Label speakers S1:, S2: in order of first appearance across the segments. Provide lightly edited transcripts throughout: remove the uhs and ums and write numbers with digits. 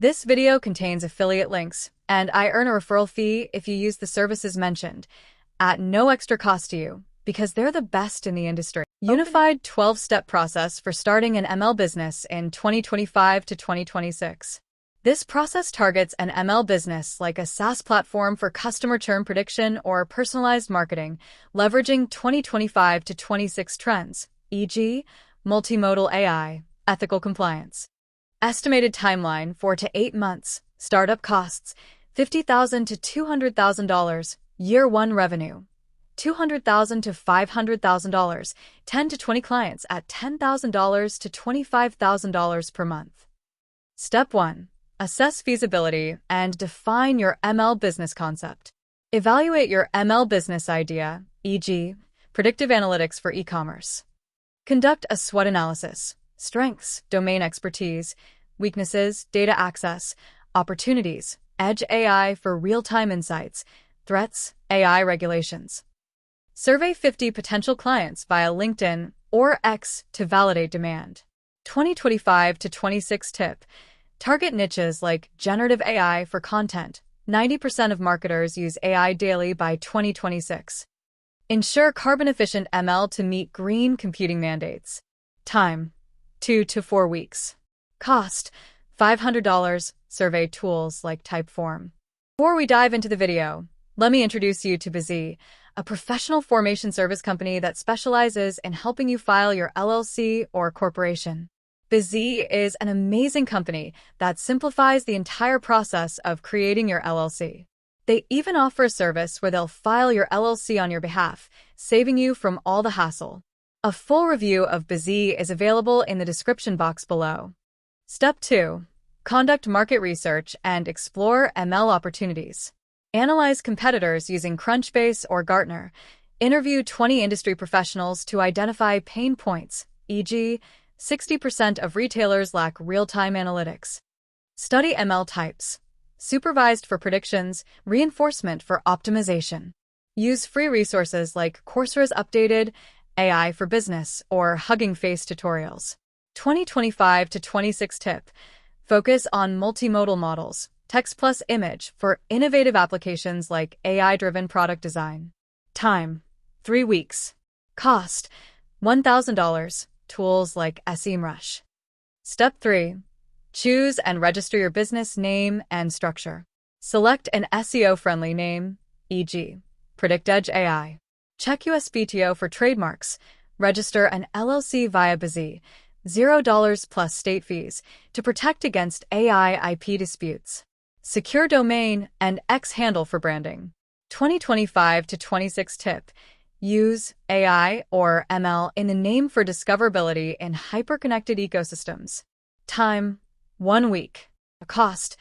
S1: This video contains affiliate links, and I earn a referral fee if you use the services mentioned, at no extra cost to you, because they're the best in the industry. Unified 12-step process for starting an ML business in 2025 to 2026. This process targets an ML business like a SaaS platform for customer churn prediction or personalized marketing, leveraging 2025 to 26 trends, e.g., multimodal AI, ethical compliance. Estimated timeline 4 to 8 months. Startup costs $50,000 to $200,000. Year 1 revenue $200,000 to $500,000. 10 to 20 clients at $10,000 to $25,000 per month. Step 1. Assess feasibility and define your ML business concept. Evaluate your ML business idea, e.g., predictive analytics for e-commerce. Conduct a SWOT analysis. Strengths, domain expertise, weaknesses, data access, opportunities, edge AI for real-time insights, threats, AI regulations. Survey 50 potential clients via LinkedIn or X to validate demand. 2025 to 26 tip. Target niches like generative AI for content. 90% of marketers use AI daily by 2026. Ensure carbon-efficient ML to meet green computing mandates. Time: 2 to 4 weeks. Cost: $500. Survey tools like Typeform. Before we dive into the video, let me introduce you to Busy, a professional formation service company that specializes in helping you file your LLC or corporation. Busy is an amazing company that simplifies the entire process of creating your LLC. They even offer a service where they'll file your LLC on your behalf, saving you from all the hassle. A full review of Busy is available in the description box below. Step 2. Conduct market research and explore ML opportunities. Analyze competitors using Crunchbase or Gartner. Interview 20 industry professionals to identify pain points, e.g., 60% of retailers lack real-time analytics. Study ML types. Supervised for predictions, reinforcement for optimization. Use free resources like Coursera's updated AI for Business or Hugging Face tutorials. 2025 to 26 tip. Focus on multimodal models, text plus image for innovative applications like AI-driven product design. Time: 3 weeks. Cost: $1,000. Tools like SEMrush. Step 3. Choose and register your business name and structure. Select an SEO-friendly name, e.g., predictive AI. Check USPTO for trademarks. Register an LLC via Busy, $0 plus state fees, to protect against AI IP disputes. Secure domain and X handle for branding. 2025 to 26 tip. Use AI or ML in the name for discoverability in hyper-connected ecosystems. Time: 1 week. Cost: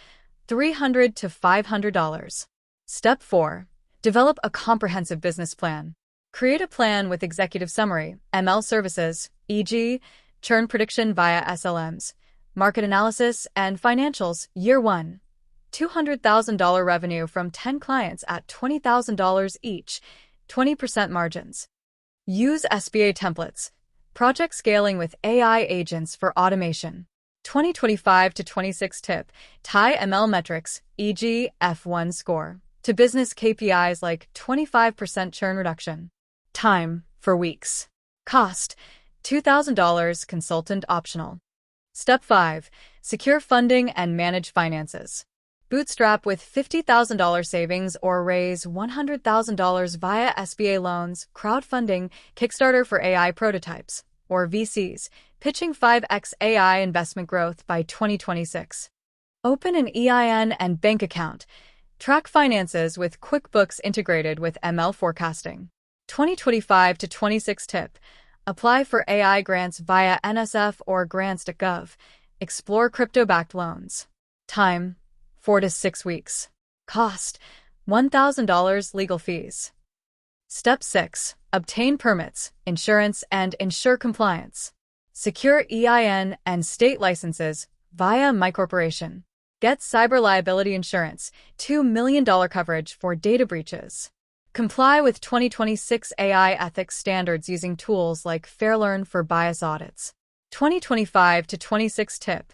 S1: $300 to $500. Step 4. Develop a comprehensive business plan. Create a plan with executive summary, ML services, e.g., churn prediction via SLMs, market analysis, and financials. Year 1. $200,000 revenue from 10 clients at $20,000 each. 20% margins. Use SBA templates. Project scaling with AI agents for automation. 2025 to 26 tip. Tie ML metrics, e.g., F1 score, to business KPIs like 25% churn reduction. Time: 4 weeks. Cost: $2,000. Consultant optional. Step 5. Secure funding and manage finances. Bootstrap with $50,000 savings or raise $100,000 via SBA loans, crowdfunding, Kickstarter for AI prototypes, or VCs, pitching 5x AI investment growth by 2026. Open an EIN and bank account. Track finances with QuickBooks integrated with ML forecasting. 2025 to 26 tip. Apply for AI grants via NSF or grants.gov. Explore crypto-backed loans. Time: 4 to 6 weeks. Cost: $1,000. Legal fees. Step 6. Obtain permits, insurance, and ensure compliance. Secure EIN and state licenses via MyCorporation. Get cyber liability insurance, $2 million coverage for data breaches. Comply with 2026 AI ethics standards using tools like FairLearn for bias audits. 2025 to 26 tip.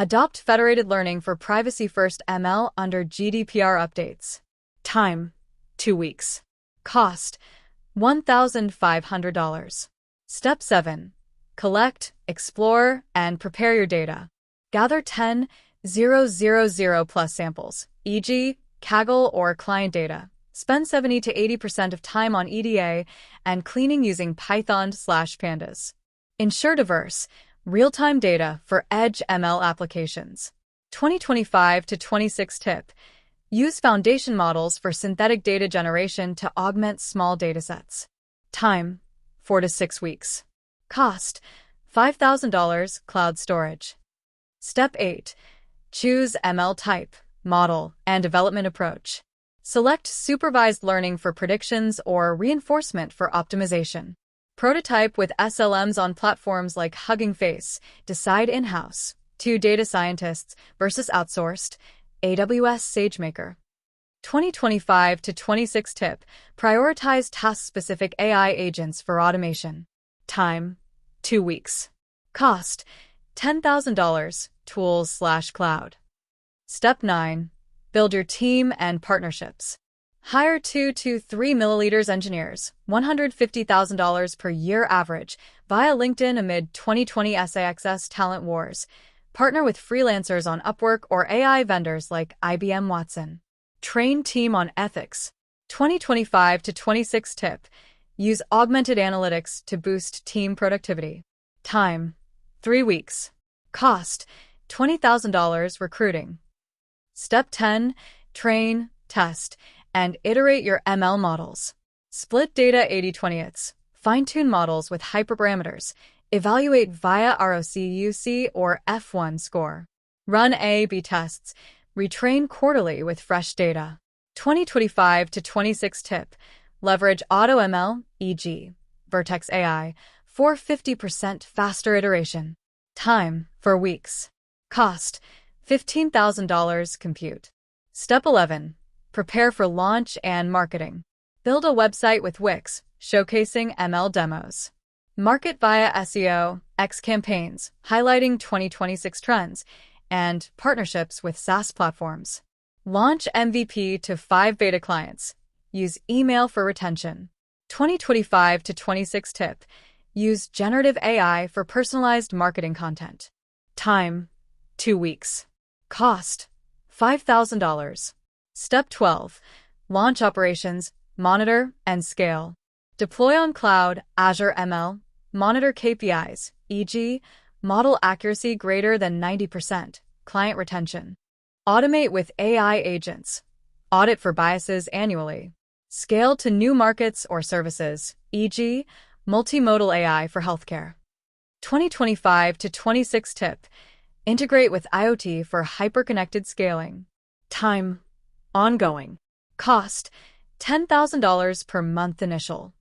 S1: Adopt federated learning for privacy-first ML under GDPR updates. Time, 2 weeks. Cost, $1,500. Step 7. Collect, explore, and prepare your data. Gather 10,000 plus samples, e.g., Kaggle or client data. Spend 70 to 80% of time on EDA and cleaning using Python/Pandas. Ensure diverse, real-time data for edge ML applications. 2025 to 26 tip. Use foundation models for synthetic data generation to augment small datasets. Time, 4 to 6 weeks. Cost, $5,000 cloud storage. Step 8. Choose ML type, model, and development approach. Select supervised learning for predictions or reinforcement for optimization. Prototype with SLMs on platforms like Hugging Face. Decide in-house. 2 data scientists versus outsourced. AWS SageMaker. 2025 to 26 tip. Prioritize task-specific AI agents for automation. Time, 2 weeks. Cost, $10,000, tools/cloud. Step 9. Build your team and partnerships. Hire 2 to 3 milliliters engineers, $150,000 per year average, via LinkedIn amid 2020 SAXS talent wars. Partner with freelancers on Upwork or AI vendors like IBM Watson. Train team on ethics. 2025 to 26 tip. Use augmented analytics to boost team productivity. Time, 3 weeks. Cost, $20,000 recruiting. Step 10. Train, test, and iterate your ML models. Split data 80/20ths. Fine-tune models with hyperparameters. Evaluate via ROCUC or F1 score. Run A/B tests. Retrain quarterly with fresh data. 2025 to 26 tip. Leverage AutoML, e.g., Vertex AI, for 50% faster iteration. Time, 4 weeks. Cost, $15,000 compute. Step 11. Prepare for launch and marketing. Build a website with Wix, showcasing ML demos. Market via SEO, X campaigns, highlighting 2026 trends, and partnerships with SaaS platforms. Launch MVP to 5 beta clients. Use email for retention. 2025 to 26 tip. Use generative AI for personalized marketing content. Time, 2 weeks. Cost, $5,000. Step 12. Launch operations, monitor, and scale. Deploy on cloud, Azure ML, monitor KPIs, e.g., model accuracy greater than 90%, client retention. Automate with AI agents. Audit for biases annually. Scale to new markets or services, e.g., multimodal AI for healthcare. 2025 to 26 tip. Integrate with IoT for hyperconnected scaling. Time, ongoing. Cost, $10,000 per month initial.